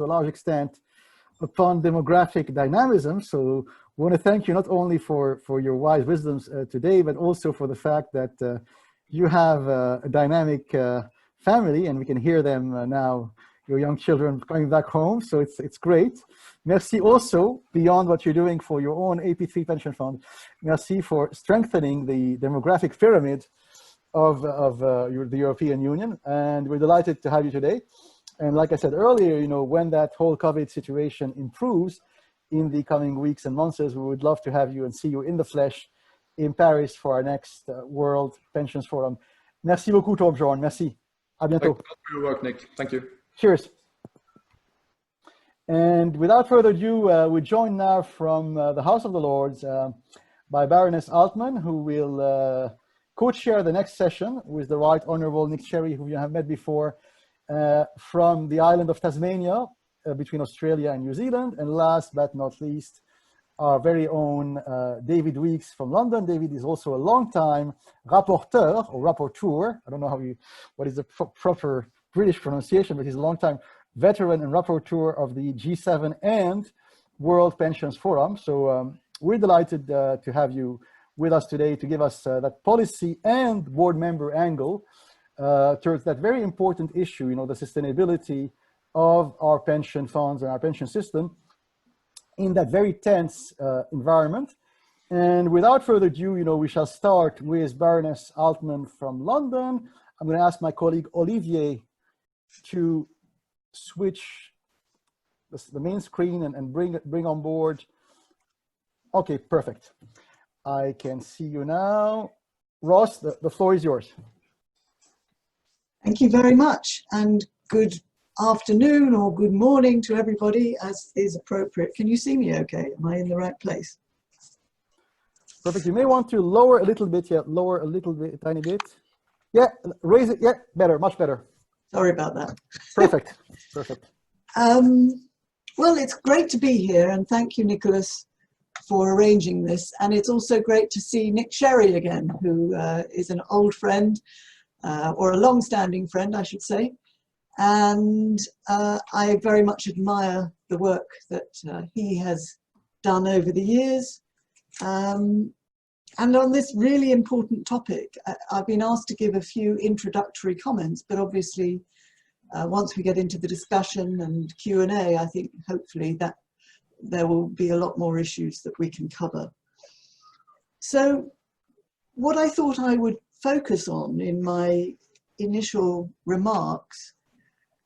to a large extent upon demographic dynamism. So we want to thank you not only for your wise wisdoms today, but also for the fact that you have a dynamic family, and we can hear them now, your young children coming back home. So it's great. Merci also, beyond what you're doing for your own AP3 pension fund, merci for strengthening the demographic pyramid of the European Union. And we're delighted to have you today. And like I said earlier, you know, when that whole COVID situation improves in the coming weeks and months, we would love to have you and see you in the flesh in Paris for our next World Pensions Forum. Merci beaucoup, Torbjorn. Merci. À bientôt. Thank you for your work, Nick. Thank you. Cheers. And without further ado, we're joined now from the House of the Lords by Baroness Altmann, who will co-chair the next session with the Right Honourable Nick Cherry, who you have met before, from the island of Tasmania, between Australia and New Zealand. And last but not least, our very own David Weeks from London. David is also a long-time rapporteur or rapporteur. I don't know what is the proper British pronunciation, but he's a long-time veteran and rapporteur of the G7 and World Pensions Forum. So we're delighted to have you with us today to give us that policy and board member angle towards that very important issue, you know, the sustainability of our pension funds and our pension system in that very tense environment. And without further ado, you know, we shall start with Baroness Altmann from London. I'm going to ask my colleague Olivier to switch the main screen and bring on board. Okay, perfect. I can see you now. Ross, the floor is yours. Thank you very much, and good afternoon or good morning to everybody, as is appropriate. Can you see me okay? Am I in the right place? Perfect. You may want to lower a little bit, yeah, lower a little bit, tiny bit. Yeah, raise it, yeah, better, much better. Sorry about that. Perfect, perfect. Well, it's great to be here, and thank you, Nicolas, for arranging this. And it's also great to see Nick Cherry again, who is an old friend, or a long-standing friend, I should say. And I very much admire the work that he has done over the years. And on this really important topic, I've been asked to give a few introductory comments, but obviously once we get into the discussion and Q&A, I think hopefully that there will be a lot more issues that we can cover. So what I thought I would focus on in my initial remarks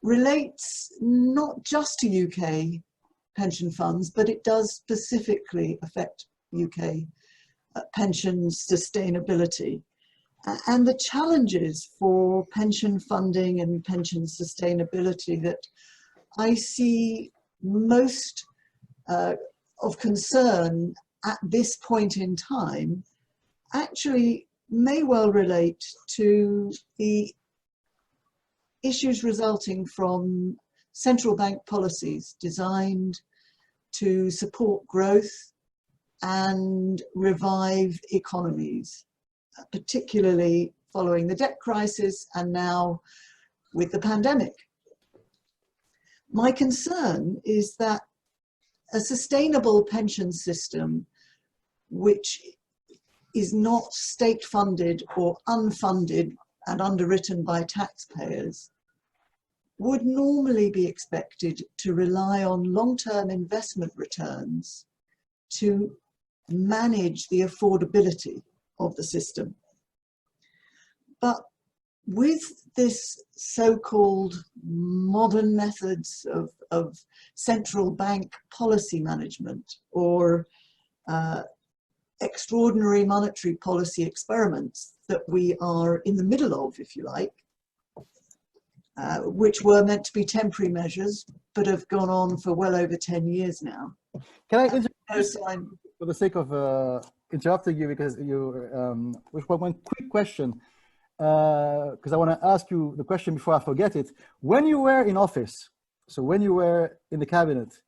relates not just to UK pension funds, but it does specifically affect UK pension sustainability and the challenges for pension funding and pension sustainability that I see most of concern at this point in time actually may well relate to the issues resulting from central bank policies designed to support growth and revive economies, particularly following the debt crisis and now with the pandemic. My concern is that a sustainable pension system which is not state funded or unfunded and underwritten by taxpayers would normally be expected to rely on long-term investment returns to manage the affordability of the system. But with this so-called modern methods of central bank policy management or extraordinary monetary policy experiments that we are in the middle of, if you like, which were meant to be temporary measures, but have gone on for well over 10 years now. Can I interrupt for the sake of interrupting you, because you, one quick question, because I want to ask you the question before I forget it. When you were in office, so when you were in the cabinet,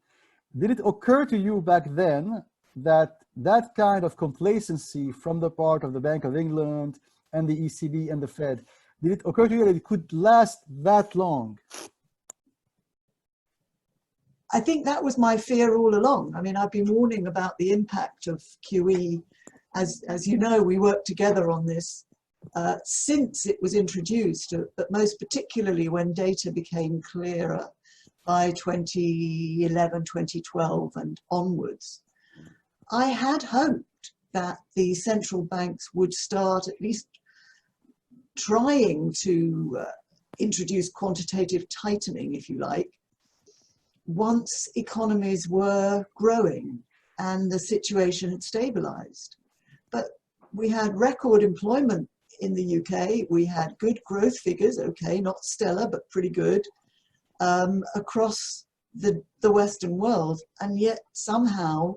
did it occur to you back then that that kind of complacency from the part of the Bank of England and the ECB and the Fed, did it occur to you that it could last that long? I think that was my fear all along. I mean, I've been warning about the impact of QE. As you know, we worked together on this since it was introduced, but most particularly when data became clearer by 2011, 2012 and onwards. I had hoped that the central banks would start at least trying to introduce quantitative tightening, if you like, once economies were growing and the situation had stabilized. But we had record employment in the UK, we had good growth figures, okay, not stellar, but pretty good, across the Western world, and yet somehow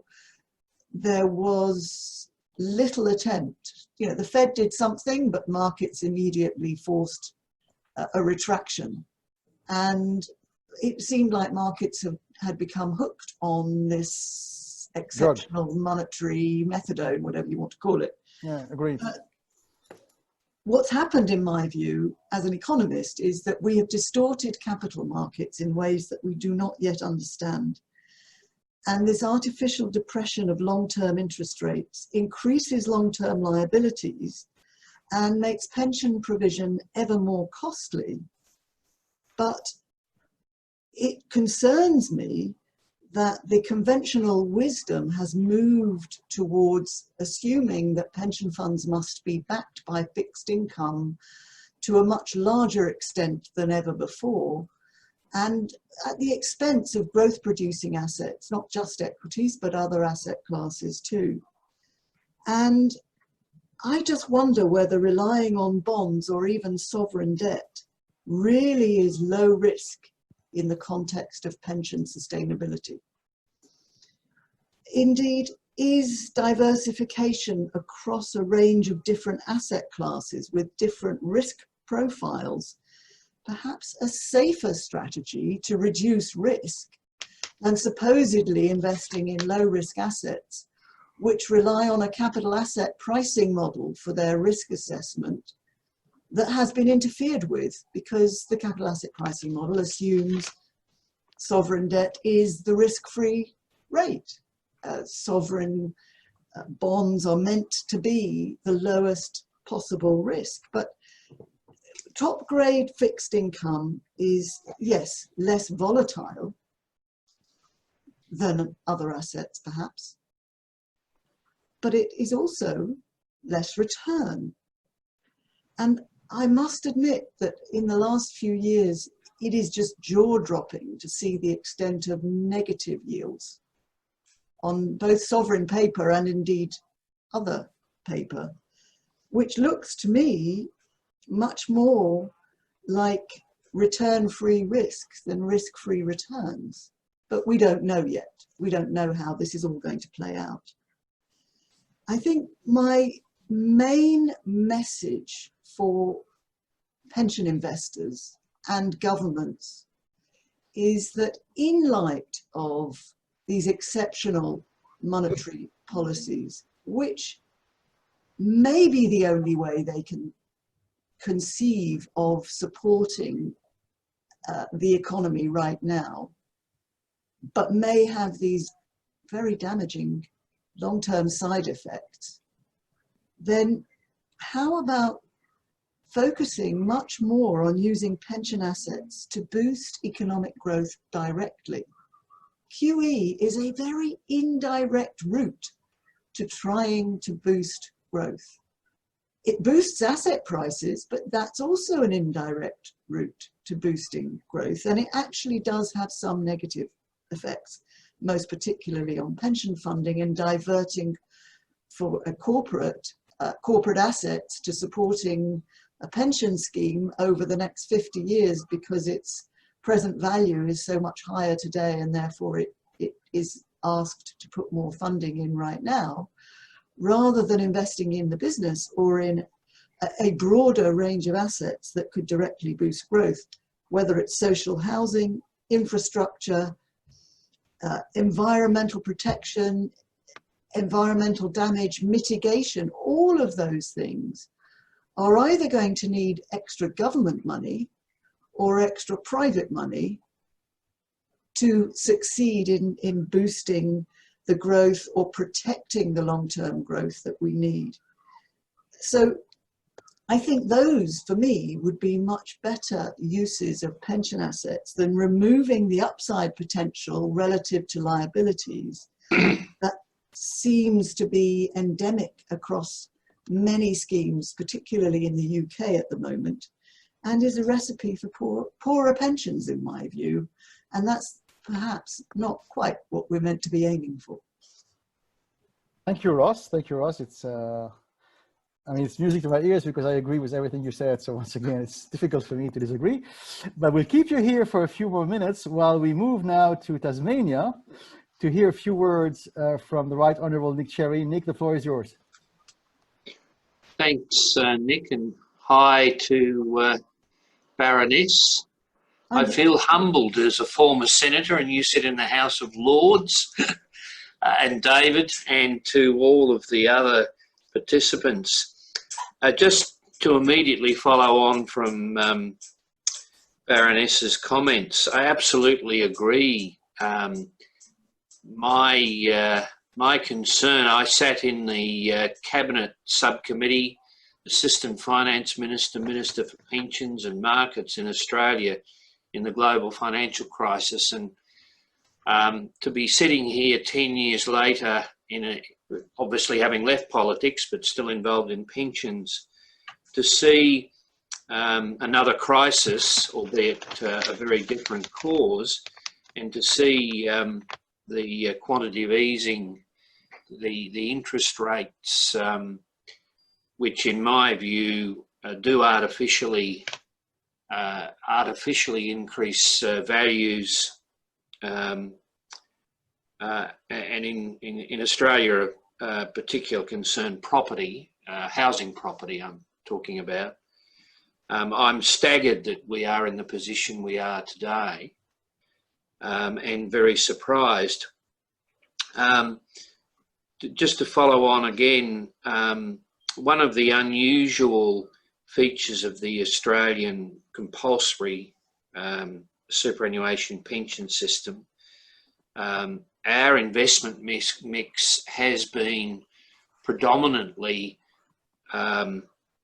there was little attempt. You know, the Fed did something, but markets immediately forced a retraction. And it seemed like markets had become hooked on this exceptional monetary methadone, whatever you want to call it. Yeah, agreed. What's happened, in my view, as an economist, is that we have distorted capital markets in ways that we do not yet understand. And this artificial depression of long-term interest rates increases long-term liabilities and makes pension provision ever more costly. But it concerns me that the conventional wisdom has moved towards assuming that pension funds must be backed by fixed income to a much larger extent than ever before, and at the expense of growth producing assets, not just equities, but other asset classes too. And I just wonder whether relying on bonds or even sovereign debt really is low risk in the context of pension sustainability. Indeed, is diversification across a range of different asset classes with different risk profiles perhaps a safer strategy to reduce risk than supposedly investing in low risk assets, which rely on a capital asset pricing model for their risk assessment that has been interfered with because the capital asset pricing model assumes sovereign debt is the risk-free rate. Sovereign bonds are meant to be the lowest possible risk, but top grade fixed income is, yes, less volatile than other assets perhaps, but it is also less return. And I must admit that in the last few years, it is just jaw-dropping to see the extent of negative yields on both sovereign paper and indeed other paper, which looks to me much more like return-free risk than risk-free returns. But we don't know yet. We don't know how this is all going to play out. I think my main message for pension investors and governments is that in light of these exceptional monetary policies, which may be the only way they can conceive of supporting the economy right now, but may have these very damaging long-term side effects, then how about focusing much more on using pension assets to boost economic growth directly? QE is a very indirect route to trying to boost growth. It boosts asset prices, but that's also an indirect route to boosting growth. And it actually does have some negative effects, most particularly on pension funding and diverting for a corporate assets to supporting a pension scheme over the next 50 years because its present value is so much higher today and therefore it is asked to put more funding in right now, rather than investing in the business or in a broader range of assets that could directly boost growth, whether it's social housing, infrastructure, environmental protection, environmental damage mitigation. All of those things are either going to need extra government money or extra private money to succeed in boosting the growth or protecting the long-term growth that we need. So I think those, for me, would be much better uses of pension assets than removing the upside potential relative to liabilities that seems to be endemic across many schemes, particularly in the UK at the moment, and is a recipe for poorer pensions, in my view. And that's perhaps not quite what we're meant to be aiming for. Thank you, Ross. Thank you, Ross. It's I mean, it's music to my ears because I agree with everything you said. So once again, it's difficult for me to disagree. But we'll keep you here for a few more minutes while we move now to Tasmania to hear a few words from the Right Honourable Nick Cherry. Nick, the floor is yours. Thanks, Nick, and hi to Baroness. I feel humbled as a former senator, and you sit in the House of Lords, and David, and to all of the other participants. Just to immediately follow on from Baroness's comments, I absolutely agree. My concern, I sat in the Cabinet Subcommittee, Assistant Finance Minister, Minister for Pensions and Markets in Australia in the global financial crisis, and to be sitting here 10 years later, obviously having left politics but still involved in pensions, to see another crisis, albeit a very different cause, and to see the quantitative easing, the interest rates, which in my view do artificially increase values, and in Australia, particular concern property, housing property I'm talking about. I'm staggered that we are in the position we are today, and very surprised. Just to follow on again, one of the unusual features of the Australian compulsory superannuation pension system, our investment mix has been predominantly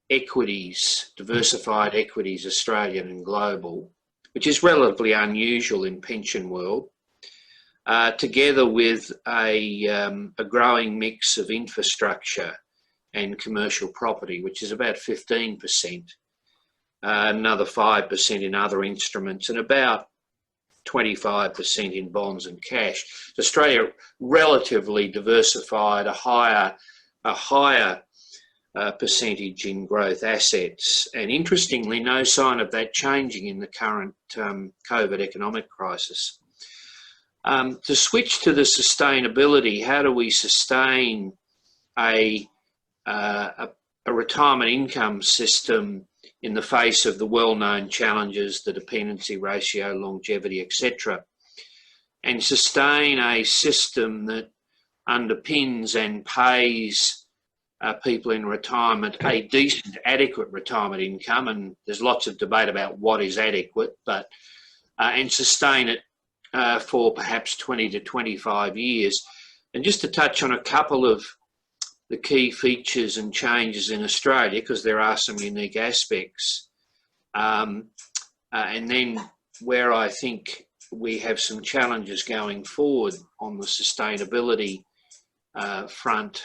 equities, diversified equities, Australian and global, which is relatively unusual in pension world, together with a growing mix of infrastructure and commercial property, which is about 15%, another 5% in other instruments, and about 25% in bonds and cash. Australia relatively diversified, a higher percentage in growth assets, and interestingly, no sign of that changing in the current COVID economic crisis. To switch to the sustainability, how do we sustain a retirement income system in the face of the well-known challenges, the dependency ratio, longevity, etc., and sustain a system that underpins and pays people in retirement a decent, adequate retirement income, and there's lots of debate about what is adequate, but and sustain it for perhaps 20 to 25 years. And just to touch on a couple of the key features and changes in Australia, because there are some unique aspects, and then where I think we have some challenges going forward on the sustainability front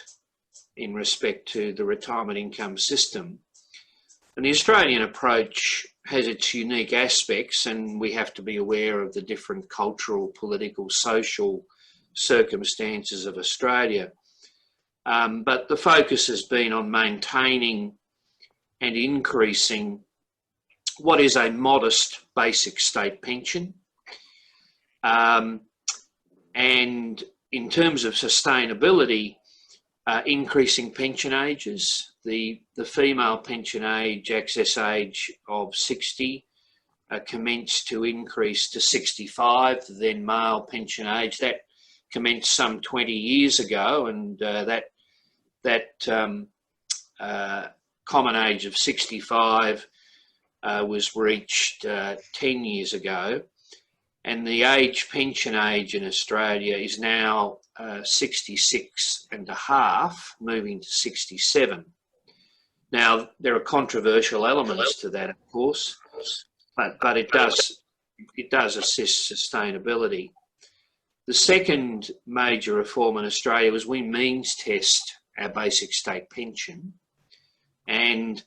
in respect to the retirement income system. And the Australian approach has its unique aspects, and we have to be aware of the different cultural, political, social circumstances of Australia. But the focus has been on maintaining and increasing what is a modest basic state pension. And in terms of sustainability, increasing pension ages, the female pension age, access age of 60, commenced to increase to 65, then male pension age. That commenced some 20 years ago, and that common age of 65 was reached 10 years ago. and the pension age in Australia is now 66 and a half, moving to 67. Now, there are controversial elements to that, of course, but it does assist sustainability. The second major reform in Australia was we means test our basic state pension, and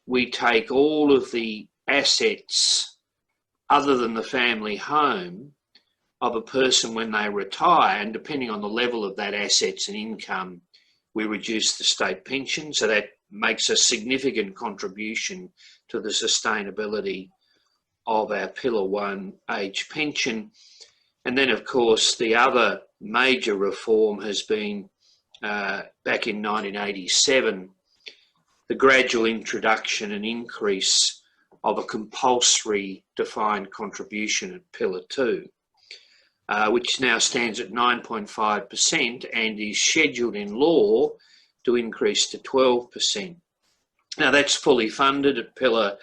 we take all of the assets other than the family home of a person when they retire, and depending on the level of that assets and income, we reduce the state pension. So that makes a significant contribution to the sustainability of our Pillar 1 age pension. And then, of course, the other major reform has been back in 1987, the gradual introduction and increase of a compulsory defined contribution at Pillar 2, which now stands at 9.5% and is scheduled in law to increase to 12%. Now, that's fully funded at Pillar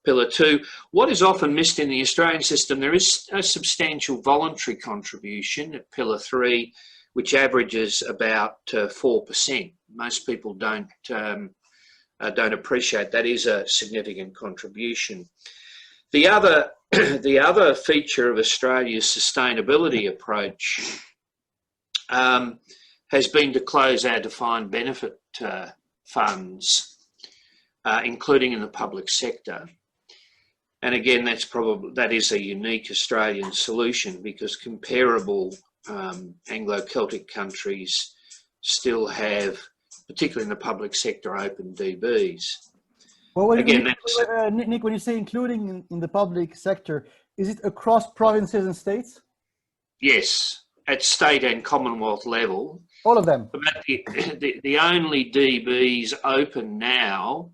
2. What is often missed in the Australian system, there is a substantial voluntary contribution at Pillar 3, which averages about 4%. Most people don't appreciate that is a significant contribution. The other feature of Australia's sustainability approach has been to close our defined benefit funds, including in the public sector. And again, that is a unique Australian solution, because comparable Anglo-Celtic countries still have, particularly in the public sector, open DBs. Well, again, Nick, when you say including in the public sector, is it across provinces and states? Yes, at state and Commonwealth level. All of them? But the only DBs open now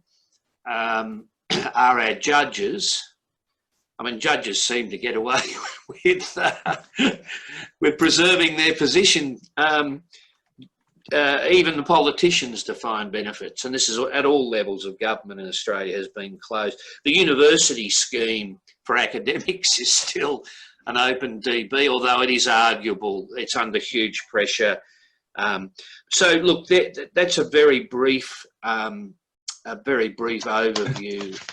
are our judges. I mean, judges seem to get away with preserving their position. Even the politicians define benefits, and this is at all levels of government in Australia, has been closed. The university scheme for academics is still an open DB, although it is arguable it's under huge pressure. So look, that's a very brief overview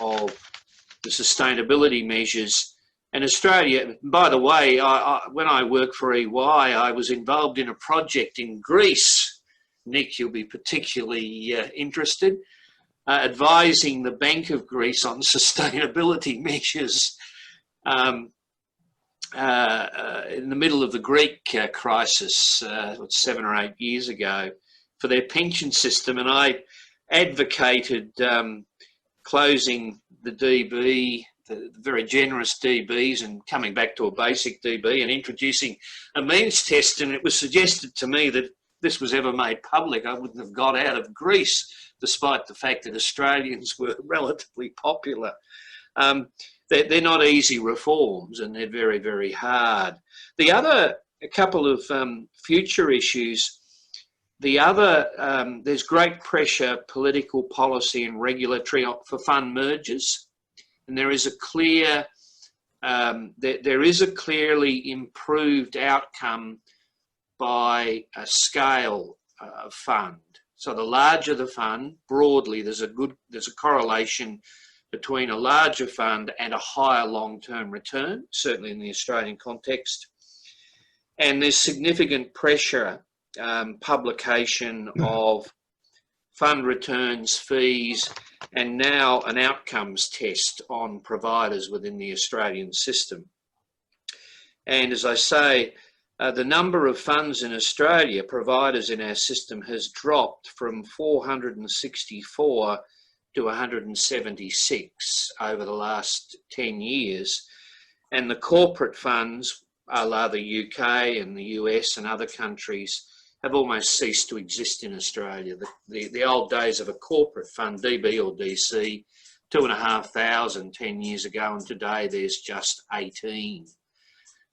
of the sustainability measures. And Australia, by the way, when I worked for EY, I was involved in a project in Greece. Nick, you'll be particularly interested, advising the Bank of Greece on sustainability measures in the middle of the Greek crisis, 7 or 8 years ago, for their pension system. And I advocated closing the DB, the very generous DBs, and coming back to a basic DB and introducing a means test. And it was suggested to me that this was ever made public, I wouldn't have got out of Greece, despite the fact that Australians were relatively popular. They're not easy reforms, and they're very, very hard. A couple of future issues. There's great pressure, political policy and regulatory, for fund mergers, and there is a clearly improved outcome by a scale fund. So the larger the fund, broadly, there's a correlation between a larger fund and a higher long-term return, certainly in the Australian context. And there's significant pressure, publication of fund returns, fees, and now an outcomes test on providers within the Australian system. And as I say, the number of funds in Australia, providers in our system, has dropped from 464 to 176 over the last 10 years. And the corporate funds, a la the UK and the US and other countries, have almost ceased to exist in Australia. The old days of a corporate fund, DB or DC, 2,500 10 years ago, and today there's just 18.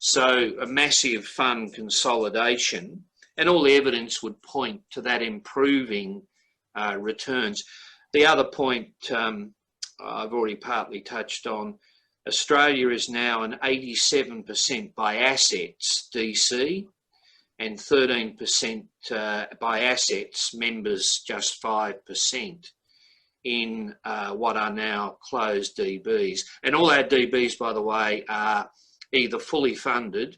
So a massive fund consolidation, and all the evidence would point to that improving returns. The other point I've already partly touched on, Australia is now an 87% by assets DC and 13% by assets members, just 5% in what are now closed DBs. And all our DBs, by the way, are either fully funded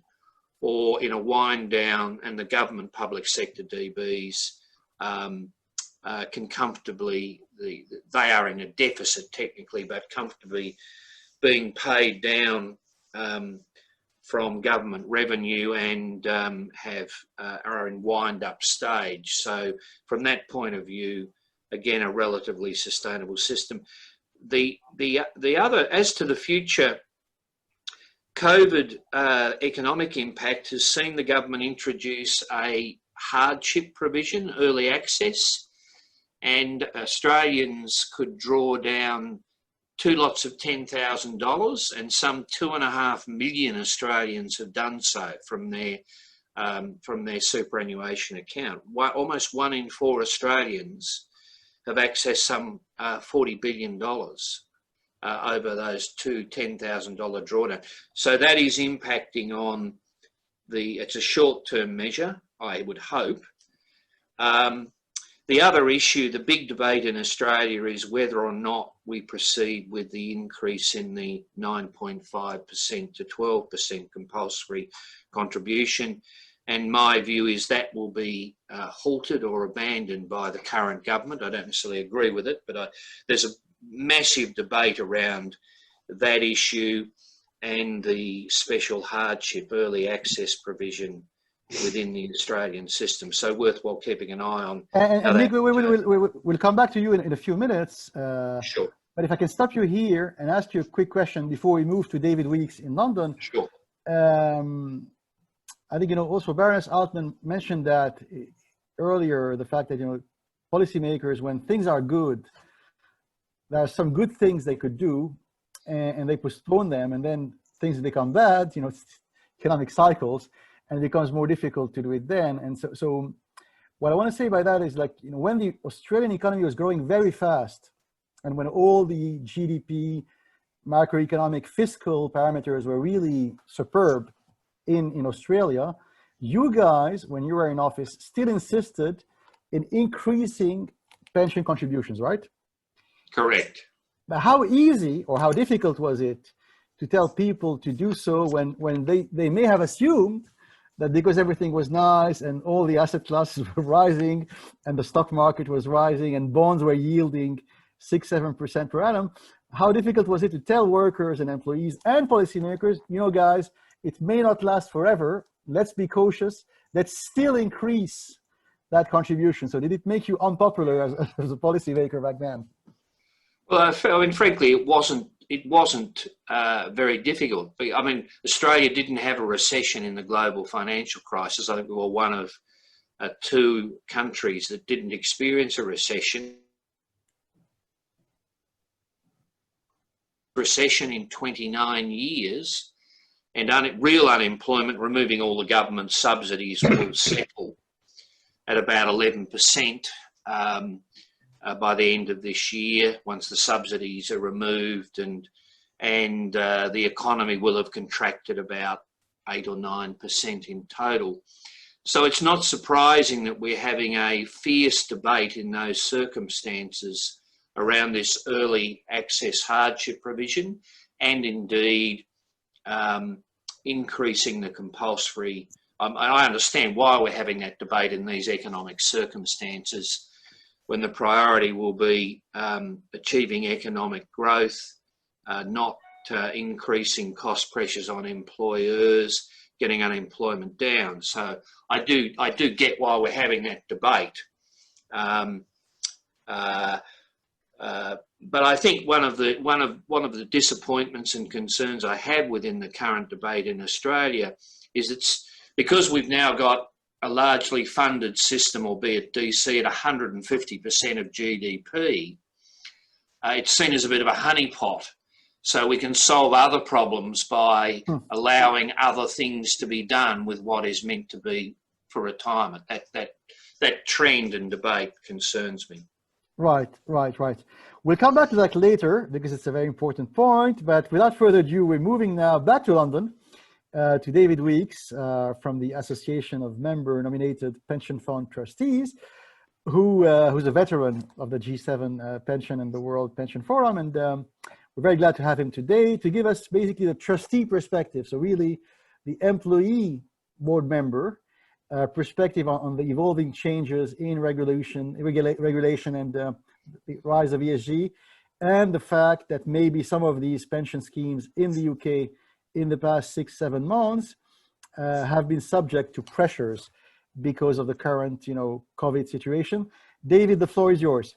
or in a wind down, and the government public sector DBs can comfortably, they are in a deficit technically, but comfortably being paid down from government revenue and are in wind up stage. So from that point of view, again, a relatively sustainable system. The other, as to the future, COVID economic impact has seen the government introduce a hardship provision, early access, and Australians could draw down 2 lots of $10,000, and some 2.5 million Australians have done so from their superannuation account. Almost 1 in 4 Australians have accessed some $40 billion over those 2 $10,000 drawdown. So that is impacting on it's a short-term measure, I would hope. The other issue, the big debate in Australia, is whether or not we proceed with the increase in the 9.5% to 12% compulsory contribution. And my view is that will be halted or abandoned by the current government. I don't necessarily agree with it, but there's a massive debate around that issue and the special hardship early access provision within the Australian system. So worthwhile keeping an eye on. And Nick, we'll come back to you in a few minutes. Sure. But if I can stop you here and ask you a quick question before we move to David Weeks in London. Sure. I think, also Baroness Altmann mentioned that earlier, the fact that, policymakers, when things are good, there are some good things they could do and they postpone them, and then things become bad, it's economic cycles, and it becomes more difficult to do it then. And so what I want to say by that is, when the Australian economy was growing very fast, and when all the GDP, macroeconomic, fiscal parameters were really superb in Australia, you guys, when you were in office, still insisted in increasing pension contributions, right? Correct. But how easy or how difficult was it to tell people to do so when they may have assumed that because everything was nice and all the asset classes were rising and the stock market was rising and bonds were yielding 6-7% per annum, how difficult was it to tell workers and employees and policymakers, guys, it may not last forever, let's be cautious, let's still increase that contribution? So did it make you unpopular as a policymaker back then? Well, I mean, frankly, it wasn't very difficult. I mean, Australia didn't have a recession in the global financial crisis. I think we were one of 2 countries that didn't experience a recession. Recession in 29 years, and real unemployment, removing all the government subsidies, will settle at about 11%. By the end of this year, once the subsidies are removed, and the economy will have contracted about 8 or 9% in total. So it's not surprising that we're having a fierce debate in those circumstances around this early access hardship provision, and indeed increasing the compulsory. I understand why we're having that debate in these economic circumstances, when the priority will be achieving economic growth, not increasing cost pressures on employers, getting unemployment down. So I do get why we're having that debate. But I think one of the disappointments and concerns I have within the current debate in Australia is it's because we've now got a largely funded system, albeit DC, at 150% of GDP, it's seen as a bit of a honeypot. So we can solve other problems by allowing other things to be done with what is meant to be for retirement. That trend and debate concerns me. Right. We'll come back to that later because it's a very important point. But without further ado, we're moving now back to London to David Weeks from the Association of Member-Nominated Pension Fund Trustees, who's a veteran of the G7 pension and the World Pension Forum. And we're very glad to have him today to give us basically the trustee perspective. So really the employee board member perspective on the evolving changes in regulation and the rise of ESG, and the fact that maybe some of these pension schemes in the UK in the past 6-7 months have been subject to pressures because of the current, COVID situation. David, the floor is yours.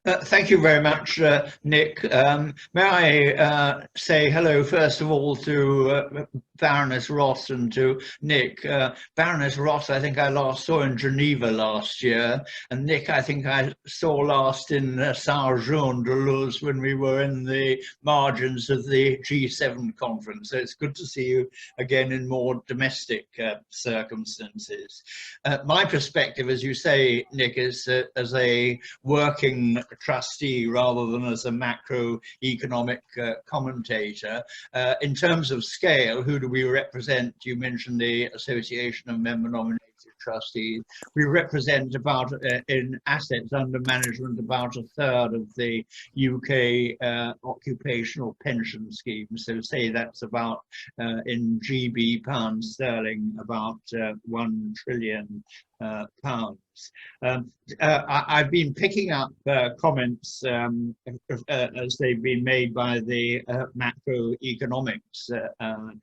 Thank you very much, Nick. May I say hello, first of all, to Baroness Ross and to Nick. Baroness Ross, I think I last saw in Geneva last year, and Nick, I think I saw last in Saint-Jean-de-Luz when we were in the margins of the G7 conference. So it's good to see you again in more domestic circumstances. My perspective, as you say, Nick, is as a working trustee rather than as a macroeconomic commentator. In terms of scale, who do we represent? You mentioned the Association of Member-Nominated Trustees. We represent about, in assets under management, about a third of the UK occupational pension scheme. So say that's about, in GB pounds sterling, about £1 trillion. I've been picking up comments as they've been made by the macroeconomics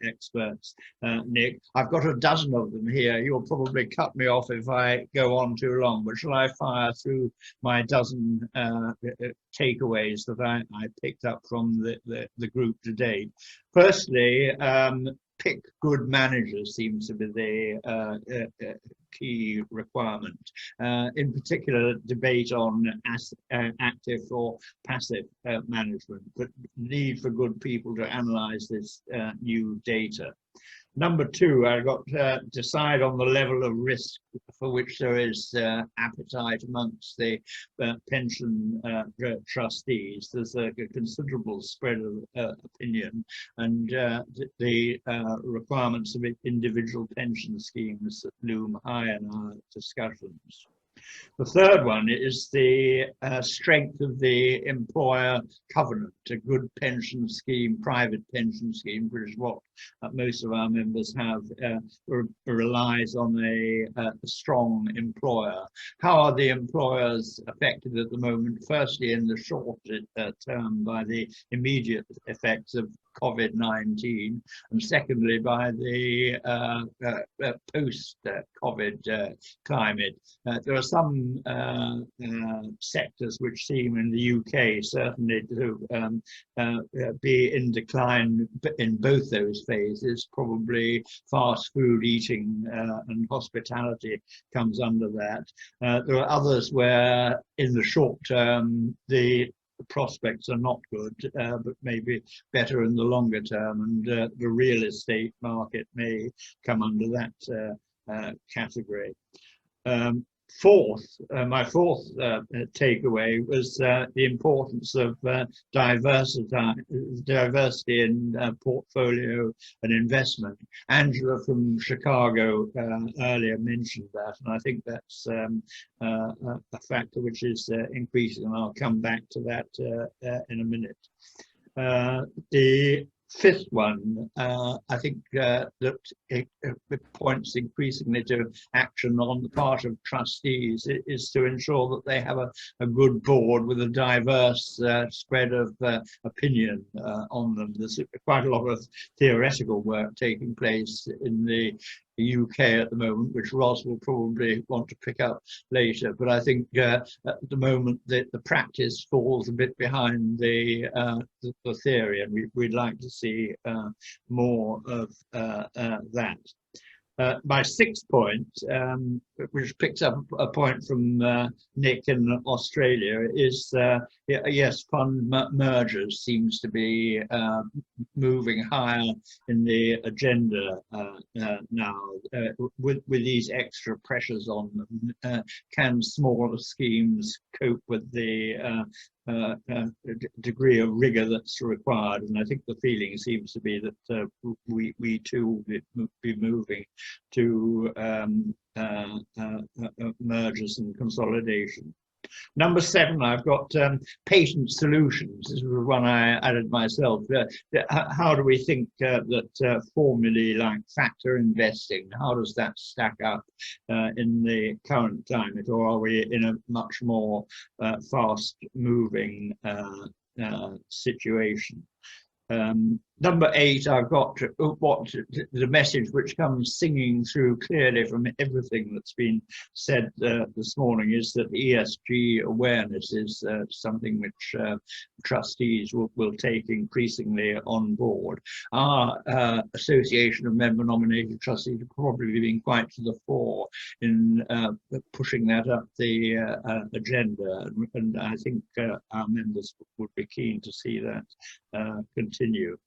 experts, Nick. I've got a dozen of them here. You'll probably cut me off if I go on too long, but shall I fire through my dozen takeaways that I picked up from the group today? Firstly, pick good managers seems to be the key requirement. In particular, debate on active or passive management, but need for good people to analyze this new data. Number two, I got to decide on the level of risk for which there is appetite amongst the pension trustees. There's a considerable spread of opinion, and the requirements of individual pension schemes that loom high in our discussions. The third one is the strength of the employer covenant. A good pension scheme, private pension scheme, which is what most of our members have, relies on a strong employer. How are the employers affected at the moment? Firstly, in the short term, by the immediate effects of COVID-19, and secondly by the post-COVID climate. There are some sectors which seem in the UK certainly to be in decline in both those phases. Probably fast food eating and hospitality comes under that. There are others where in the short term the prospects are not good, but maybe better in the longer term, and the real estate market may come under that category. My fourth takeaway was the importance of diversity in portfolio and investment. Angela from Chicago earlier mentioned that, and I think that's a factor which is increasing, and I'll come back to that in a minute. The fifth one, I think that it points increasingly to action on the part of trustees, is to ensure that they have a good board with a diverse spread of opinion on them. There's quite a lot of theoretical work taking place in the UK at the moment, which Ross will probably want to pick up later. But I think at the moment the practice falls a bit behind the theory, and we'd like to see more of that. My sixth point, which picks up a point from Nick in Australia, is yes, fund mergers seems to be moving higher in the agenda now. With these extra pressures on them, can smaller schemes cope with the degree of rigor that's required? And I think the feeling seems to be that we too will be moving to mergers and consolidation. Number 7, I've got patient solutions. This was one I added myself. How do we think that formulae like factor investing, how does that stack up in the current climate, or are we in a much more fast-moving situation? Number 8, I've got the message which comes singing through clearly from everything that's been said this morning, is that ESG awareness is something which trustees will take increasingly on board. Our Association of Member Nominated Trustees have probably been quite to the fore in pushing that up the agenda, and I think our members would be keen to see that continue.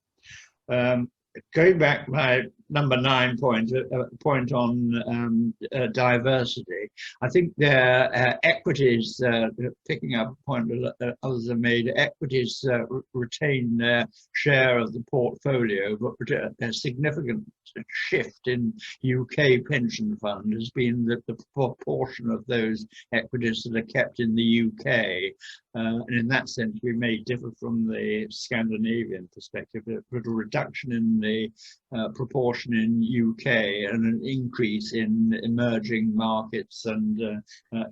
Going back to my number 9 point, point on diversity, I think their equities, picking up a point that others have made, equities retain their share of the portfolio, but a significant shift in UK pension fund has been that the proportion of those equities that are kept in the UK, and in that sense we may differ from the Scandinavian perspective, but a reduction in the proportion in UK and an increase in emerging markets and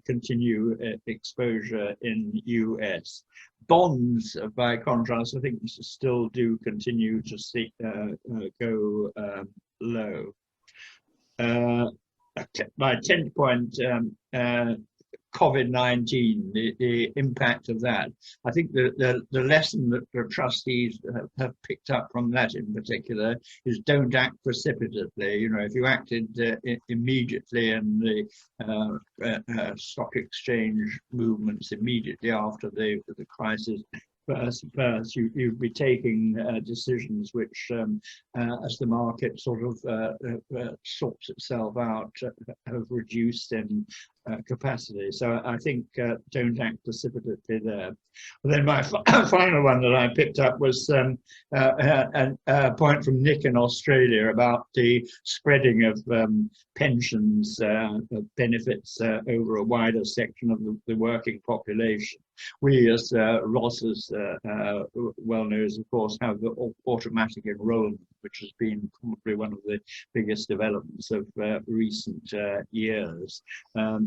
continue exposure in US. Bonds, by contrast, I think still do continue to see, go low. My 10th point, COVID-19, the impact of that. I think the lesson that the trustees have picked up from that in particular is don't act precipitately. You know, if you acted immediately and the stock exchange movements immediately after the crisis first, you'd be taking decisions which, as the market sort of sorts itself out, have reduced in capacity. So I think don't act precipitately there. And then my final one that I picked up was a point from Nick in Australia about the spreading of pensions benefits over a wider section of the working population. We, as Ross is well knows, of course, have the automatic enrollment, which has been probably one of the biggest developments of recent years.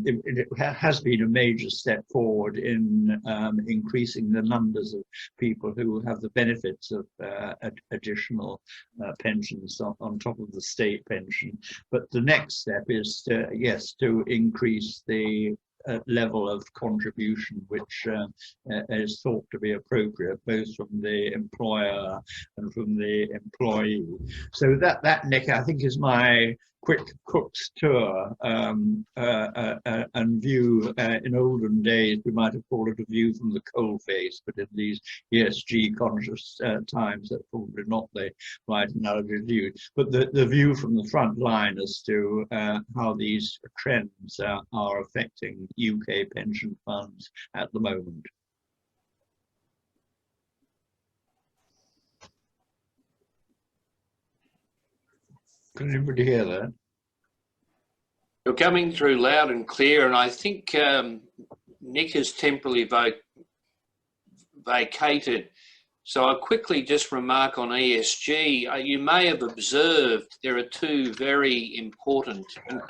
It has been a major step forward in increasing the numbers of people who have the benefits of additional pensions on top of the state pension. But the next step is to increase the level of contribution which is thought to be appropriate, both from the employer and from the employee. So that Nick, I think, is my quick cook's tour and view. In olden days we might have called it a view from the coal face, but in these ESG conscious times that's probably not the right analogy to use, but the view from the front line as to how these trends are affecting UK pension funds at the moment. Can anybody hear that? You're coming through loud and clear, and I think Nick has temporarily vacated. So I'll quickly just remark on ESG. You may have observed there are two very important, and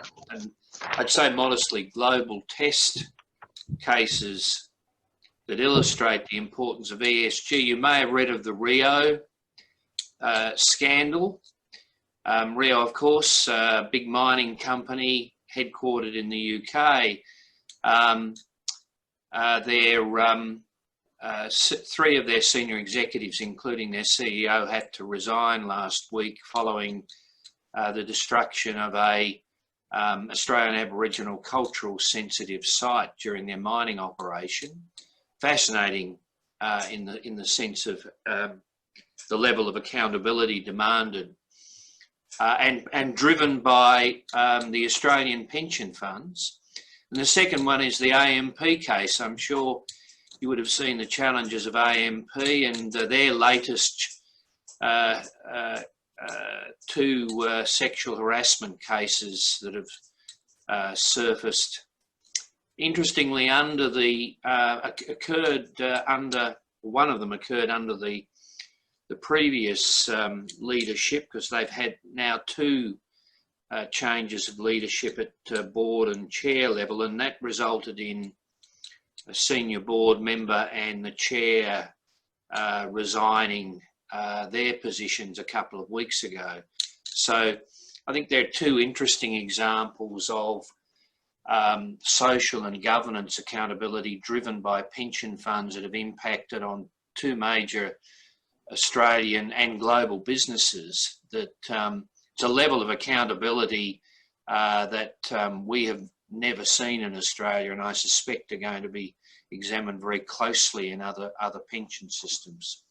I'd say modestly, global test cases that illustrate the importance of ESG. You may have read of the Rio scandal. Rio, of course, a big mining company headquartered in the UK. Three of their senior executives, including their CEO, had to resign last week following the destruction of a Australian Aboriginal cultural sensitive site during their mining operation. Fascinating in the sense of the level of accountability demanded, and driven by the Australian pension funds. And the second one is the AMP case. I'm sure you would have seen the challenges of AMP and their latest two sexual harassment cases that have surfaced. Interestingly, under the one of them occurred under the previous leadership, because they've had now two changes of leadership at board and chair level, and that resulted in a senior board member and the chair resigning their positions a couple of weeks ago. So I think there are two interesting examples of social and governance accountability driven by pension funds that have impacted on two major Australian and global businesses. That it's a level of accountability that we have never seen in Australia, and I suspect are going to be examined very closely in other pension systems.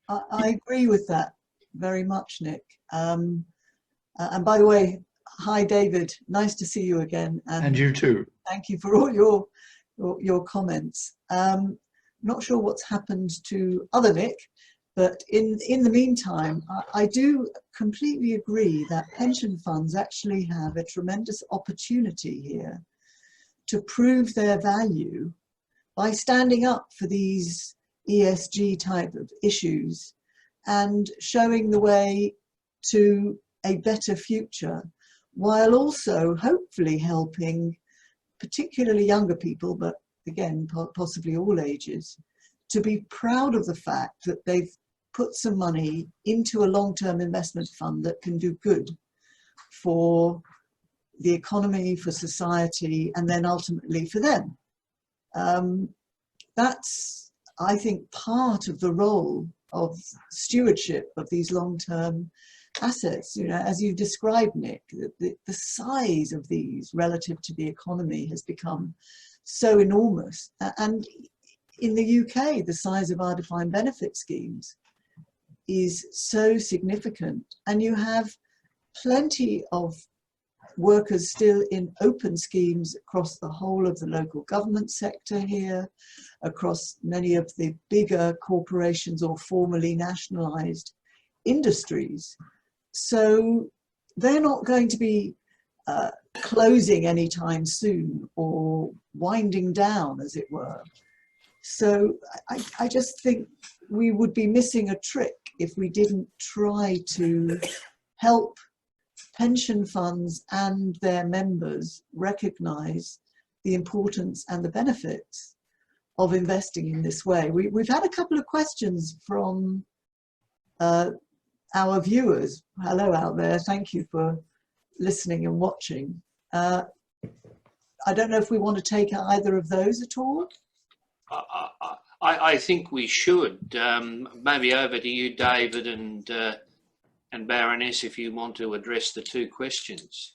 I agree with that very much, Nick. And by the way, hi David, nice to see you again. And you too. Thank you for all your comments. Not sure what's happened to other Nick, but in the meantime, I do completely agree that pension funds actually have a tremendous opportunity here to prove their value by standing up for these ESG type of issues and showing the way to a better future, while also hopefully helping particularly younger people, but again, possibly all ages, to be proud of the fact that they've put some money into a long-term investment fund that can do good for the economy, for society, and then ultimately for them. That's, I think, part of the role of stewardship of these long-term assets. You know, as you described, Nick, the size of these relative to the economy has become so enormous. And in the UK, the size of our defined benefit schemes is so significant. And you have plenty of workers still in open schemes across the whole of the local government sector here, across many of the bigger corporations or formerly nationalised industries. So they're not going to be closing anytime soon or winding down, as it were. So I just think we would be missing a trick if we didn't try to help pension funds and their members recognise the importance and the benefits of investing in this way. We've had a couple of questions from our viewers. Hello out there, thank you for listening and watching. I don't know if we want to take either of those at all. I think we should. Maybe over to you, David, and Baroness, if you want to address the two questions.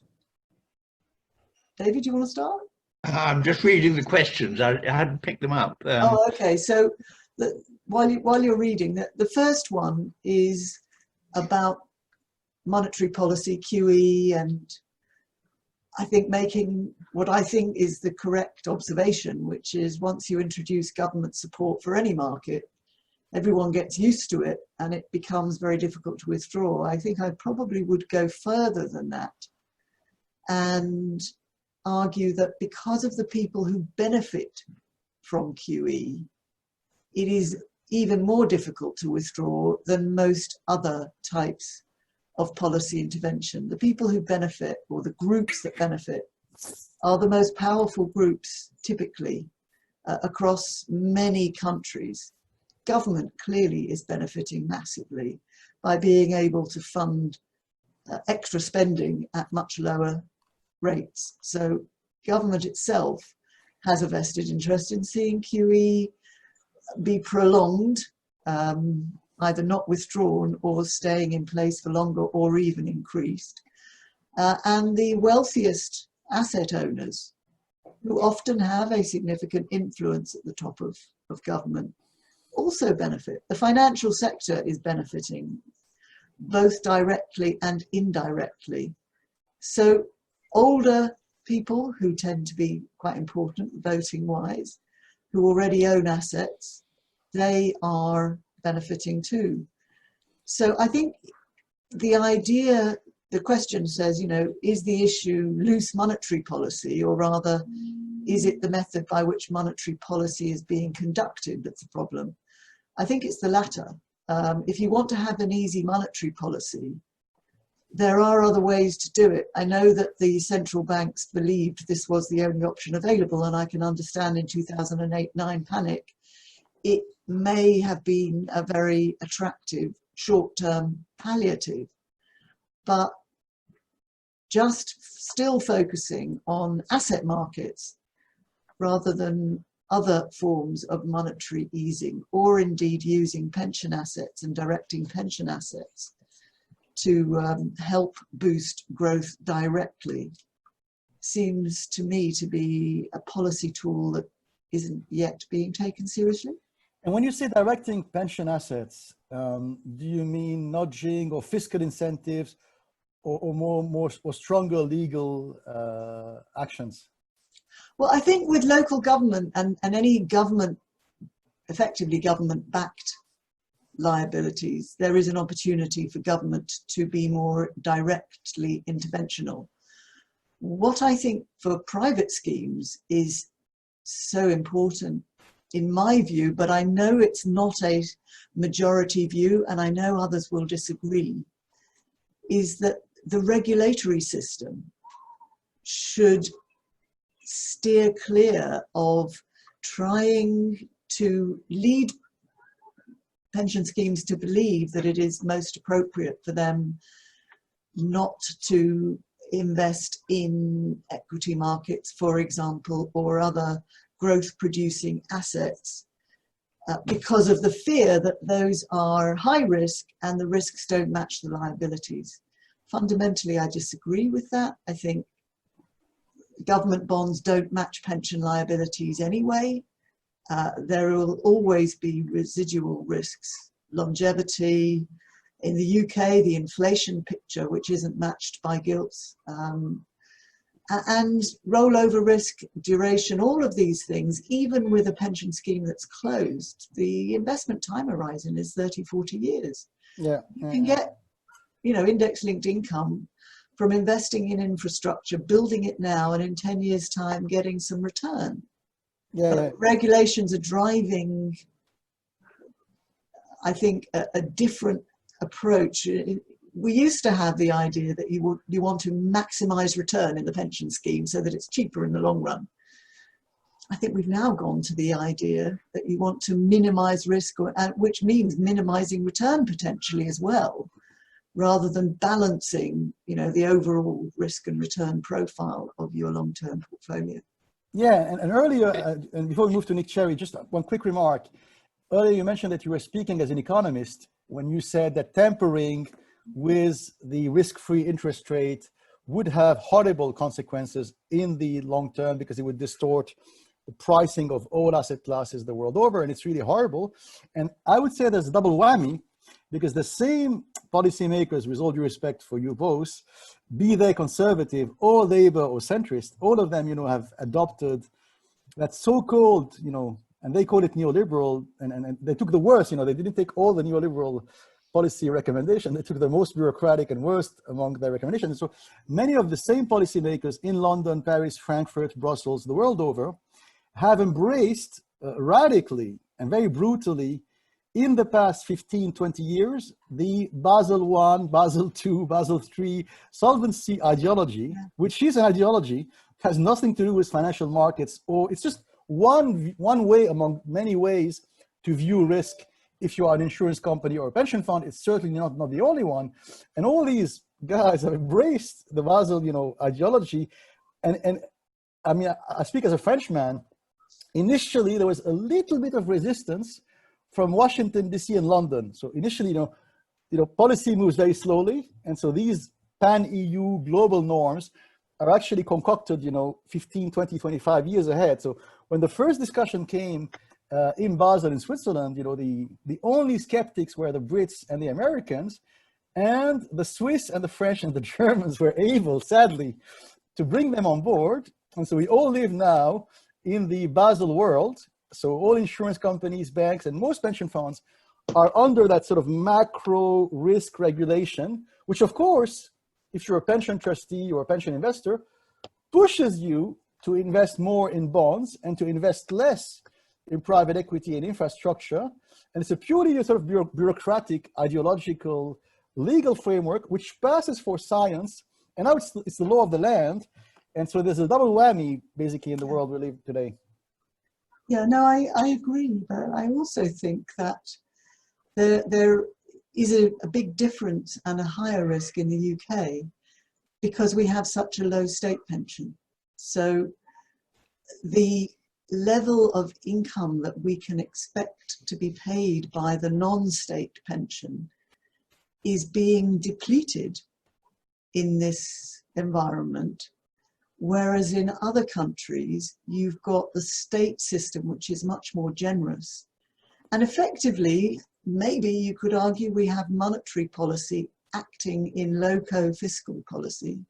David, do you want to start? I'm just reading the questions. I hadn't picked them up. Oh, okay. So while you're reading, the first one is about monetary policy, QE, and I think making what I think is the correct observation, which is once you introduce government support for any market, everyone gets used to it and it becomes very difficult to withdraw. I think I probably would go further than that and argue that because of the people who benefit from QE, it is even more difficult to withdraw than most other types of policy intervention. The people who benefit, or the groups that benefit, are the most powerful groups typically across many countries. Government clearly is benefiting massively by being able to fund extra spending at much lower rates. So government itself has a vested interest in seeing QE be prolonged either not withdrawn or staying in place for longer or even increased. And the wealthiest asset owners, who often have a significant influence at the top of government, also benefit. The financial sector is benefiting both directly and indirectly. So older people, who tend to be quite important voting wise, who already own assets, they are benefiting too. So I think the idea, the question says, you know, is the issue loose monetary policy, or rather, is it the method by which monetary policy is being conducted that's the problem? I think it's the latter. If you want to have an easy monetary policy, there are other ways to do it. I know that the central banks believed this was the only option available, and I can understand in 2008-9 panic, it may have been a very attractive short-term palliative, but just still focusing on asset markets rather than other forms of monetary easing, or indeed using pension assets and directing pension assets to help boost growth directly, seems to me to be a policy tool that isn't yet being taken seriously. And when you say directing pension assets, do you mean nudging or fiscal incentives, or more or stronger legal actions? Well, I think with local government and any government, effectively government-backed liabilities, there is an opportunity for government to be more directly interventional. What I think for private schemes is so important, in my view, but I know it's not a majority view, and I know others will disagree, is that the regulatory system should steer clear of trying to lead pension schemes to believe that it is most appropriate for them not to invest in equity markets, for example, or other growth-producing assets, because of the fear that those are high risk and the risks don't match the liabilities. Fundamentally, I disagree with that. I think government bonds don't match pension liabilities anyway. There will always be residual risks, longevity. In the UK, the inflation picture, which isn't matched by gilts, and rollover risk, duration, all of these things, even with a pension scheme that's closed, the investment time horizon is 30, 40 years. Yeah. You can get, you know, index-linked income from investing in infrastructure, building it now, and in 10 years' time, getting some return. Yeah. Regulations are driving, I think, a different approach. We used to have the idea that you want to maximize return in the pension scheme so that it's cheaper in the long run. I think we've now gone to the idea that you want to minimize risk, which means minimizing return potentially as well, rather than balancing, you know, the overall risk and return profile of your long-term portfolio. Yeah, and earlier, and before we move to Nick Cherry, just one quick remark. Earlier you mentioned that you were speaking as an economist when you said that tampering with the risk-free interest rate would have horrible consequences in the long term, because it would distort the pricing of all asset classes the world over, and it's really horrible. And I would say there's a double whammy, because the same policymakers, with all due respect for you both, be they conservative or labor or centrist, all of them, you know, have adopted that so-called, you know, and they call it neoliberal, and they took the worst, you know, they didn't take all the neoliberal policy recommendations, they took the most bureaucratic and worst among their recommendations. So many of the same policymakers in London, Paris, Frankfurt, Brussels, the world over, have embraced radically and very brutally in the past 15, 20 years, the Basel I, Basel II, Basel III solvency ideology, which is an ideology, has nothing to do with financial markets, or it's just one way among many ways to view risk. If you are an insurance company or a pension fund, it's certainly not the only one. And all these guys have embraced the Basel, you know, ideology. And I mean, I speak as a Frenchman. Initially, there was a little bit of resistance from Washington, D.C. and London. So initially, policy moves very slowly. And so these pan-EU global norms are actually concocted, 15, 20, 25 years ahead. So when the first discussion came in Basel in Switzerland, the only skeptics were the Brits and the Americans, and the Swiss and the French and the Germans were able, sadly, to bring them on board. And so we all live now in the Basel world. So all insurance companies, banks, and most pension funds are under that sort of macro risk regulation, which of course, if you're a pension trustee or a pension investor, pushes you to invest more in bonds and to invest less in private equity and infrastructure. And it's a purely sort of bureaucratic, ideological, legal framework which passes for science. And now it's the law of the land. And so there's a double whammy basically in the world we live today. Yeah, no, I agree. But I also think that there is a big difference and a higher risk in the UK because we have such a low state pension. So the level of income that we can expect to be paid by the non-state pension is being depleted in this environment, whereas in other countries you've got the state system which is much more generous. And effectively, maybe you could argue we have monetary policy acting in loco fiscal policy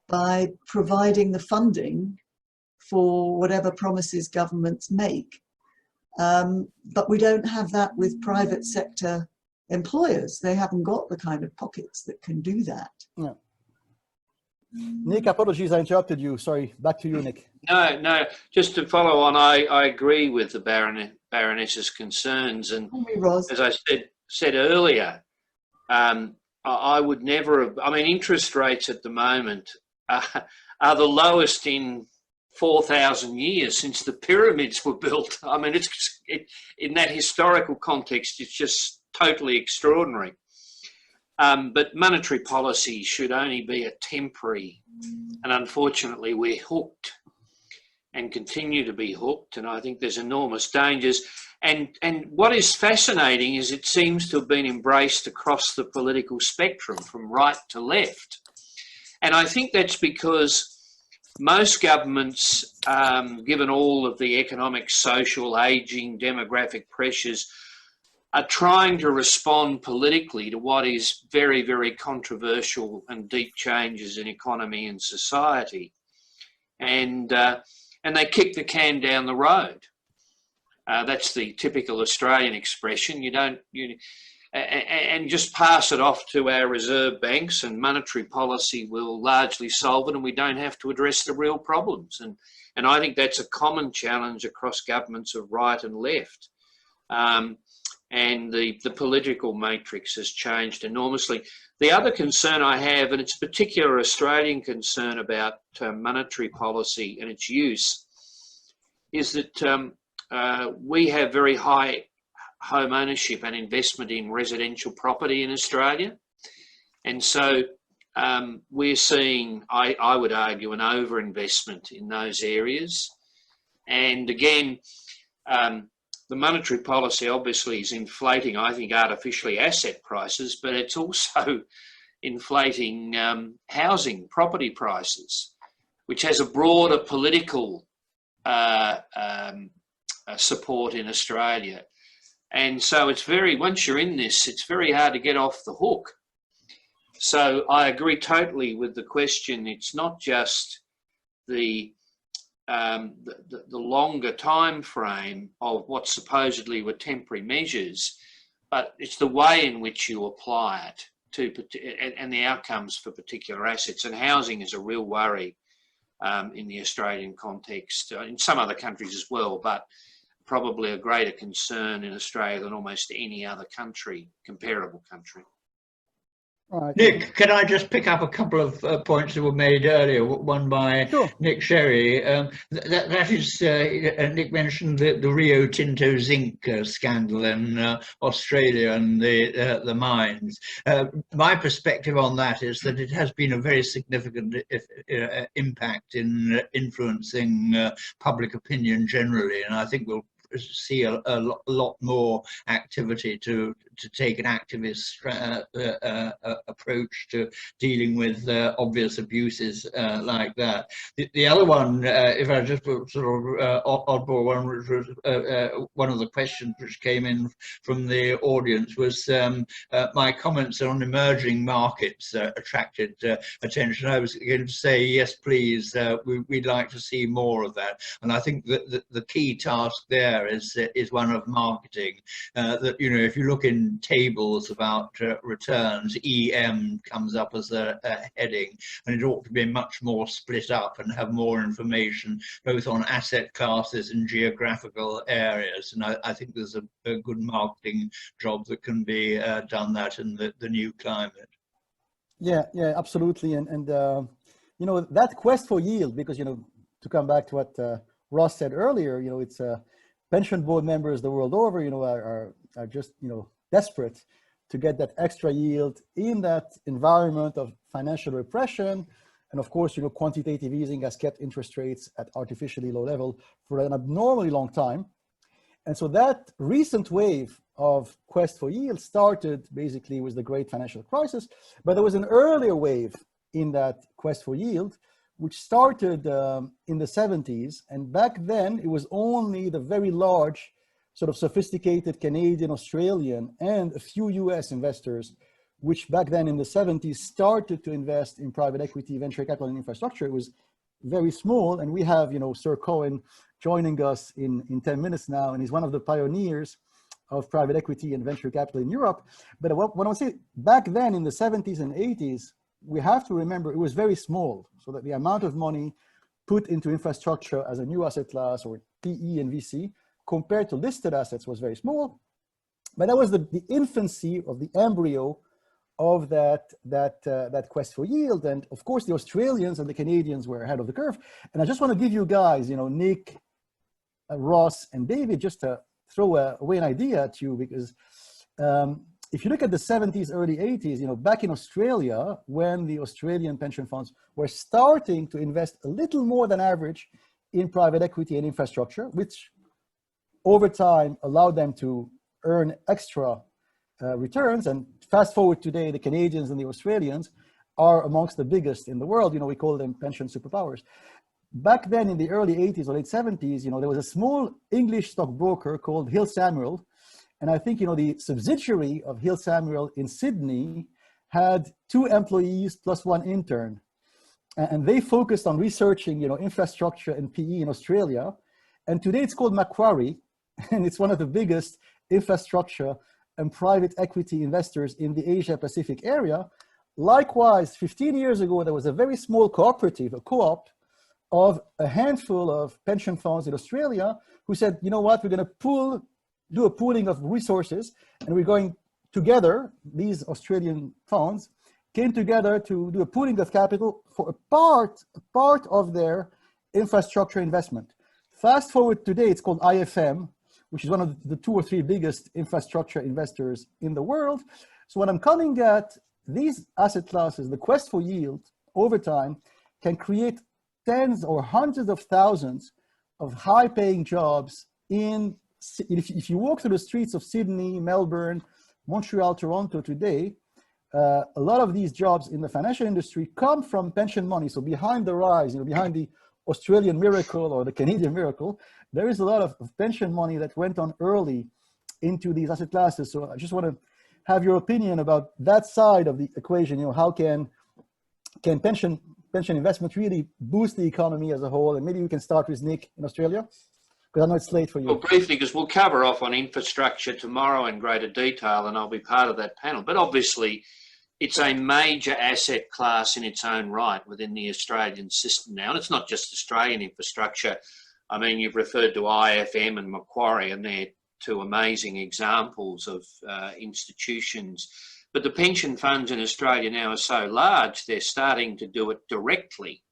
by providing the funding for whatever promises governments make. But we don't have that with private sector employers. They haven't got the kind of pockets that can do that. Yeah. Nick, apologies, I interrupted you. Sorry, back to you, Nick. No, just to follow on, I agree with the Baroness's concerns. And as I said earlier, I would never have, interest rates at the moment are the lowest in 4,000 years since the pyramids were built. In that historical context, it's just totally extraordinary. But monetary policy should only be a temporary, and unfortunately we're hooked and continue to be hooked, and I think there's enormous dangers. And what is fascinating is it seems to have been embraced across the political spectrum from right to left. And I think that's because most governments, given all of the economic, social, ageing, demographic pressures, are trying to respond politically to what is very, very controversial and deep changes in economy and society. And they kick the can down the road. That's the typical Australian expression. And just pass it off to our reserve banks, and monetary policy will largely solve it, and we don't have to address the real problems. And I think that's a common challenge across governments of right and left. And the political matrix has changed enormously. The other concern I have, and it's a particular Australian concern about monetary policy and its use, is that we have very high home ownership and investment in residential property in Australia. And so we're seeing, I would argue, an overinvestment in those areas. And again, the monetary policy obviously is inflating, I think, artificially asset prices, but it's also inflating housing, property prices, which has a broader political support in Australia. And so it's once you're in this, it's very hard to get off the hook. So I agree totally with the question. It's not just the longer time frame of what supposedly were temporary measures, but it's the way in which you apply it and the outcomes for particular assets. And housing is a real worry in the Australian context, in some other countries as well, but probably a greater concern in Australia than almost any other country, comparable country. Right. Nick, can I just pick up a couple of points that were made earlier, one by Nick Sherry. That is, Nick mentioned the Rio Tinto zinc scandal in Australia and the mines. My perspective on that is that it has been a very significant impact in influencing public opinion generally, and I think we'll see a lot more activity to take an activist approach to dealing with obvious abuses like that. The other one, if I just sort of oddball one, which was one of the questions which came in from the audience, was my comments on emerging markets attracted attention. I was going to say, yes, please, we'd like to see more of that. And I think that the key task there is one of marketing. That, you know, if you look in tables about returns, EM comes up as a heading, and it ought to be much more split up and have more information both on asset classes and geographical areas. And I think there's a good marketing job that can be done that in the new climate. Yeah, absolutely. And you know, that quest for yield, because, you know, to come back to what Ross said earlier, you know, it's pension board members the world over, you know, are just, you know, desperate to get that extra yield in that environment of financial repression. And of course, you know, quantitative easing has kept interest rates at artificially low level for an abnormally long time. And so that recent wave of quest for yield started basically with the great financial crisis, but there was an earlier wave in that quest for yield, which started in the 70s. And back then it was only the very large, sort of sophisticated Canadian, Australian, and a few US investors, which back then in the 70s started to invest in private equity, venture capital, and infrastructure. It was very small. And we have, you know, Sir Cohen joining us in 10 minutes now, and he's one of the pioneers of private equity and venture capital in Europe. But what I would say, back then in the 70s and 80s, we have to remember it was very small, so that the amount of money put into infrastructure as a new asset class, or PE and VC, compared to listed assets was very small. But that was the infancy of the embryo of that quest for yield. And of course, the Australians and the Canadians were ahead of the curve. And I just want to give you guys, you know, Nick, Ross, and David, just to throw away an idea at you, because if you look at the 70s, early 80s, you know, back in Australia, when the Australian pension funds were starting to invest a little more than average in private equity and infrastructure, which over time allowed them to earn extra returns. And fast forward today, the Canadians and the Australians are amongst the biggest in the world. You know, we call them pension superpowers. Back then in the early 80s or late 70s, you know, there was a small English stockbroker called Hill Samuel. And I think, you know, the subsidiary of Hill Samuel in Sydney had 2 employees plus 1 intern. And they focused on researching, you know, infrastructure and PE in Australia. And today it's called Macquarie, and it's one of the biggest infrastructure and private equity investors in the Asia Pacific area. Likewise, 15 years ago, there was a very small cooperative, a co-op, of a handful of pension funds in Australia who said, you know what, we're going to do a pooling of resources, and we're going together, these Australian funds came together to do a pooling of capital for a part of their infrastructure investment. Fast forward today, it's called IFM, which is one of the 2 or 3 biggest infrastructure investors in the world. So when I'm coming at these asset classes, the quest for yield over time can create tens or hundreds of thousands of high-paying jobs if you walk through the streets of Sydney, Melbourne, Montreal, Toronto today, a lot of these jobs in the financial industry come from pension money. So behind the rise, you know, behind the Australian miracle or the Canadian miracle, there is a lot of pension money that went on early into these asset classes. So I just want to have your opinion about that side of the equation. You know, how can pension investment really boost the economy as a whole? And maybe we can start with Nick in Australia, because I know it's late for you. Well, briefly, because we'll cover off on infrastructure tomorrow in greater detail, and I'll be part of that panel. But obviously, it's a major asset class in its own right within the Australian system now. And it's not just Australian infrastructure. I mean, you've referred to IFM and Macquarie, and they're 2 amazing examples of institutions. But the pension funds in Australia now are so large, they're starting to do it directly,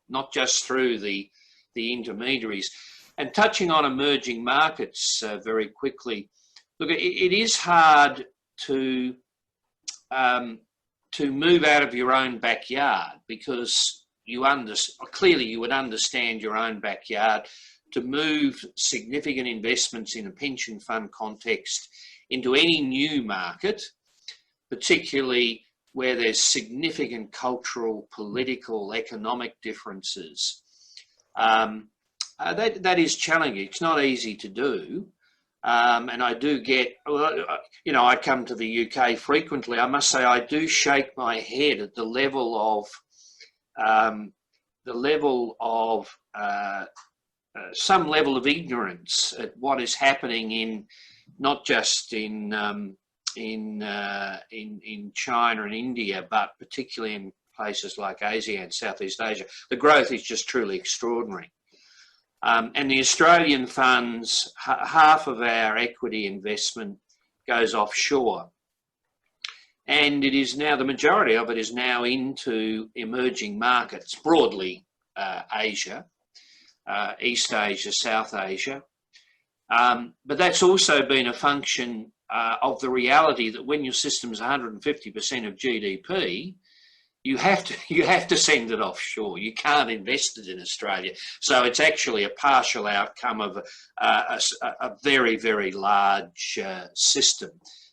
not just through the intermediaries. And touching on emerging markets very quickly, look, it is hard to move out of your own backyard, because clearly you would understand your own backyard. to move significant investments in a pension fund context into any new market, particularly where there's significant cultural, political, economic differences. That is challenging. It's not easy to do. And I do get, you know, I come to the UK frequently. I must say I do shake my head at the level of some level of ignorance at what is happening in, not just in China and India, but particularly in places like ASEAN, Southeast Asia. The growth is just truly extraordinary. And the Australian funds, half of our equity investment goes offshore. And it is now, the majority of it is now into emerging markets, broadly Asia, East Asia, South Asia. But that's also been a function of the reality that when your system's 150% of GDP, you have to send it offshore. You can't invest it in Australia. So it's actually a partial outcome of a very, very large system.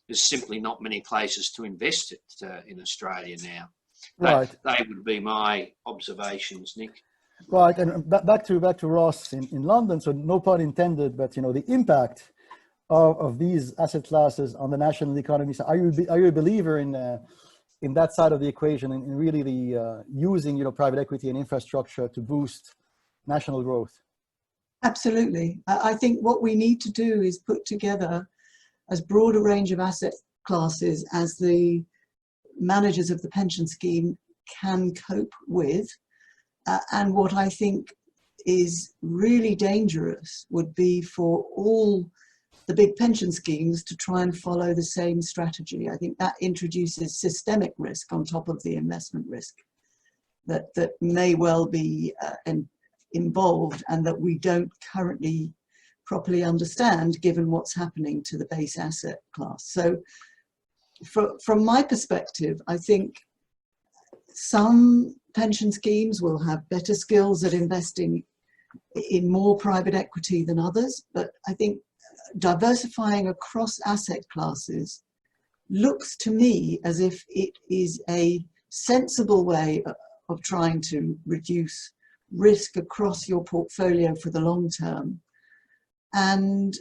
There's simply not many places to invest it in Australia now. Right. They would be my observations, Nick. Right, and back to Ross in London. So no pun intended, but you know the impact of these asset classes on the national economy. So are you a believer in that side of the equation, and in really the using private equity and infrastructure to boost national growth? Absolutely. I think what we need to do is put together as broad a range of asset classes as the managers of the pension scheme can cope with. And what I think is really dangerous would be for all the big pension schemes to try and follow the same strategy. I think that introduces systemic risk on top of the investment risk that may well be involved, and that we don't currently properly understand given what's happening to the base asset class. So from my perspective, I think some pension schemes will have better skills at investing in more private equity than others, but I think diversifying across asset classes looks to me as if it is a sensible way of trying to reduce risk across your portfolio for the long term, and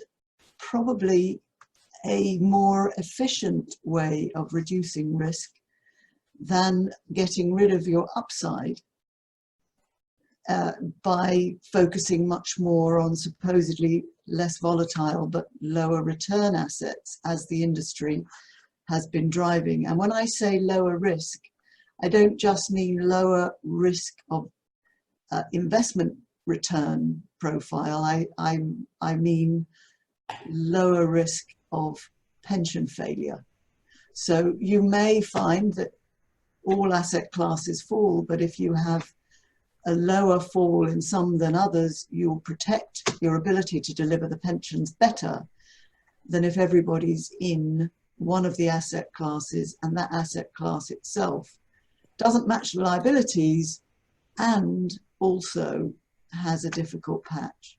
probably a more efficient way of reducing risk than getting rid of your upside by focusing much more on supposedly less volatile but lower return assets, as the industry has been driving. And when I say lower risk, I don't just mean lower risk of investment return profile. I mean lower risk of pension failure. So you may find that all asset classes fall, but if you have a lower fall in some than others, you'll protect your ability to deliver the pensions better than if everybody's in one of the asset classes and that asset class itself doesn't match the liabilities and also has a difficult patch.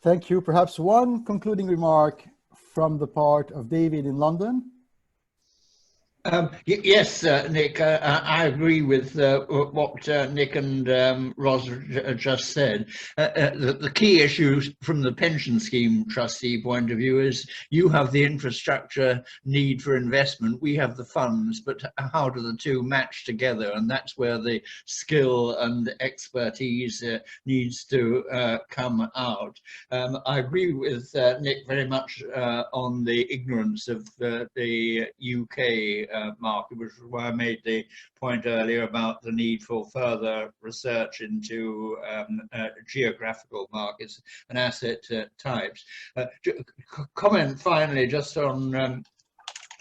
Thank you. Perhaps one concluding remark from the part of David in London. Yes, Nick, I agree with what Nick and Ros just said. The key issue from the pension scheme trustee point of view is you have the infrastructure need for investment, we have the funds, but how do the two match together? And that's where the skill and expertise needs to come out. I agree with Nick very much on the ignorance of the UK market, which is why I made the point earlier about the need for further research into geographical markets and asset types. Comment finally just on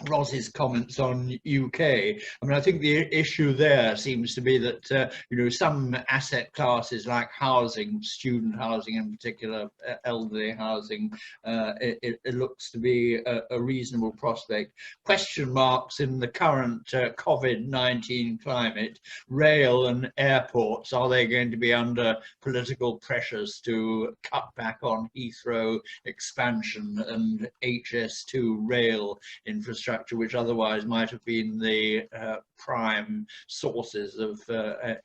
Ross's comments on UK. I mean, I think the issue there seems to be that, you know, some asset classes like housing, student housing in particular, elderly housing, it looks to be a reasonable prospect. Question marks in the current COVID-19 climate. Rail and airports, are they going to be under political pressures to cut back on Heathrow expansion and HS2 rail infrastructure, which otherwise might have been the prime sources of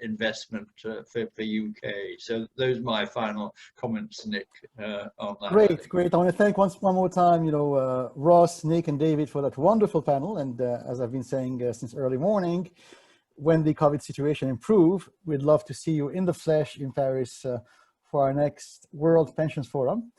investment for UK? So those are my final comments, Nick, on that. Great. I want to thank one more time, you know, Ross, Nick, and David for that wonderful panel. And as I've been saying since early morning, when the COVID situation improves, we'd love to see you in the flesh in Paris for our next World Pensions Forum.